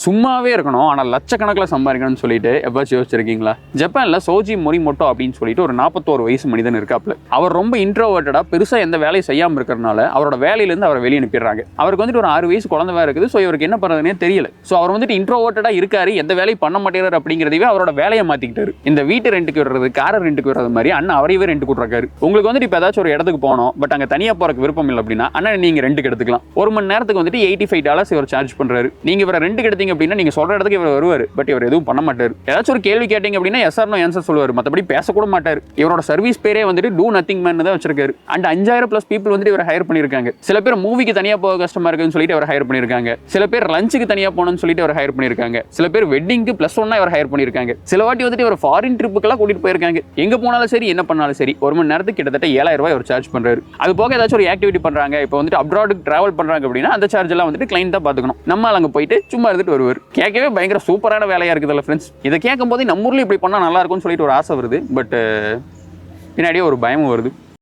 சும்மாவே இருக்கணும் ஆனால் லட்சக்கணக்கில் சம்பாதிக்கணும்னு சொல்லிட்டு எப்பாச்சும் யோசிச்சிருக்கீங்களா? ஜப்பானில் சோஜி மொரிமோட்டோ அப்படின்னு சொல்லிட்டு ஒரு 41 வயசு மனிதன் இருக்காப்ல. அவர் ரொம்ப இன்ட்ரோவர்ட்டடா பெருசாக எந்த வேலையும் செய்யாமல் இருக்கிறனால அவரோட வேலையிலேருந்து அவரை வெளியே அனுப்பிடுறாங்க. அவருக்கு வந்துட்டு ஒரு 6 வயசு குழந்தை இருக்குது. ஸோ இவருக்கு என்ன பண்ணுறதுனே தெரியல. ஸோ அவர் வந்துட்டு இன்ட்ரோவர்ட்டடா இருக்காரு, எந்த வேலையும் பண்ண மாட்டேறாரு அப்படிங்கிறதவே அவரோட வேலையை மாற்றிக்கிட்டாரு. இந்த வீட்டு ரெண்டுக்கு விடுறது, காரை ரெண்டுக்கு விடுறது மாதிரி அண்ணன் அவரையே ரெண்டு கூட்டுறாரு. உங்களுக்கு வந்துட்டு இப்போ ஏதாச்சும் ஒரு இடத்துக்கு போனோம், பட் அங்கே தனியாக போறதுக்கு விருப்பம் இல்லை அப்படின்னா அண்ணன் நீங்கள் ரெண்டுக்கு எடுத்துக்கலாம். 1 மணி நேரத்துக்கு வந்துட்டு $85 இவர் சார்ஜ் பண்ணுறாரு. நீங்கள் இவரை ரெண்டுக்கு எடுத்தீங்க அப்படின்னா நீங்கள் சொல்கிற இடத்துக்கு இவர் வருவார், பட் இவர் எதுவும் பண்ண மாட்டார். ஏதாச்சும் ஒரு கேள்வி கேட்டீங்க அப்படின்னா எஸ் ஆர் நோ ஆன்சர் சொல்லுவார், மற்றபடி பேசக்கூட மாட்டார். இவரோட சர்வீஸ் பேரே வந்துட்டு டூ நத்திங் மேன் தான் வச்சிருக்காரு. அண்ட் 5000+ பீப்புள் வந்துட்டு இவர் ஹையர் பண்ணியிருக்காங்க. சில பேர் மூவிக்கு தனியாக போக கஷ்டமா இருக்குன்னு சொல்லிட்டு அவர் ஹையர் பண்ணியிருக்காங்க. சில பேர் லஞ்சுக்கு தனியாக போகணும்னு சொல்லிட்டு அவர் ஹையர் பண்ணியிருக்காங்க. சில பேர் வெட்டிங்க்கு +1 இவர் ஹையர் பண்ணியிருக்காங்க. சில வாட்டி வந்துட்டு இவர் ஃபாரின் ட்ரிப்புக்கெல்லாம் கூட்டிட்டு போயிருக்காங்க. எங்க போனாலும் சரி, என்ன பண்ணாலும் சரி, 1 மணி நேரத்துக்கு கிட்டத்தட்ட $7000 இவர் சார்ஜ் பண்றாரு. அது போக ஏதாச்சும் ஒரு ஆக்டிவிட்டி பண்றாங்க, இப்போ வந்துட்டு அப்ராடுக்கு டிராவல் பண்றாங்க அப்படின்னா அந்த சார்ஜ் எல்லாம் வந்துட்டு கிளைண்ட் தான் பார்த்துக்கணும். நம்ம அங்கே போயிட்டு சும்மா இருந்துட்டு வருவார். கேட்கவே பயங்கர சூப்பரான வேலையா இருக்குதுல்ல ஃப்ரெண்ட்ஸ். இதை கேட்கும் போது நம்ம ஊர்ல இப்படி பண்ணா நல்லா இருக்கும்னு சொல்லிட்டு ஒரு ஆசை வருது. பட் பின்னாடியே ஒரு பயமும் வருது.